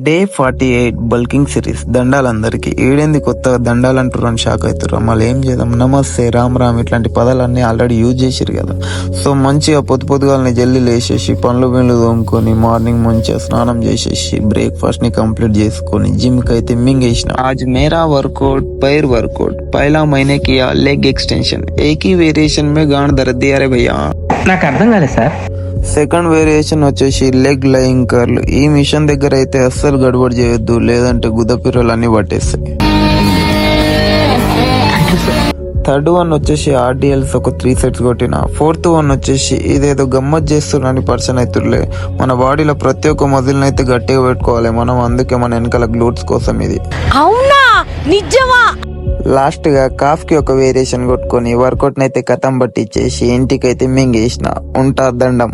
Day 48 bulking series. దండాలందరికి ఏడేంది కొత్తగా దండాలు అంటున్నాను, షాక్ అవుతారు. మళ్ళీ ఏం చేద్దాం, నమస్తే రామ్ రామ్ ఇట్లాంటి పదాలన్నీ ఆల్రెడీ యూజ్ చేసిరు కదా. సో మంచిగా పొద్దుగాలని జల్దీ లేచేసి పనులు తోముకొని మార్నింగ్ మంచిగా స్నానం చేసేసి బ్రేక్ఫాస్ట్ ని కంప్లీట్ చేసుకొని జిమ్ కి అయితే మింగేసిన. आज मेरा वर्कआउट पैर वर्कआउट पहला महीने किया लेग एक्सटेंशन एक ही वेरिएशन में गांड दर्द दिया रे भैया. నాకు అర్థం కాలేదు సార్. సెకండ్ వేరియేషన్ వచ్చేసి లెగ్ లయింగ్ కర్ల్. ఈ మిషన్ దగ్గర అయితే అస్సలు గడబడి చేయొద్దు, లేదంటే గుద్దపిర్రలు అన్ని పట్టేస్తాయి. థర్డ్ వన్ వచ్చేసి ఆర్డిఎల్స్ ఒక 3 సెట్స్ కొట్టిన. ఫోర్త్ వన్ వచ్చేసి ఇదేదో గమ్మత్ చేస్తున్నాని పర్సన్ అవుతుర్లే. మన బాడీలో ప్రతి ఒక్క మజిల్ని అయితే గట్టిగా పెట్టుకోవాలి మనం, అందుకే మన వెనకాల గ్లూట్స్ కోసం ఇది. అవునా, నిజమా? లాస్ట్ గా కాఫ్ కి ఒక వేరియేషన్ కొట్టుకొని వర్కౌట్ నైతే కథం పట్టించేసి ఇంటికైతే మింగేసిన. ఉంటా దండం.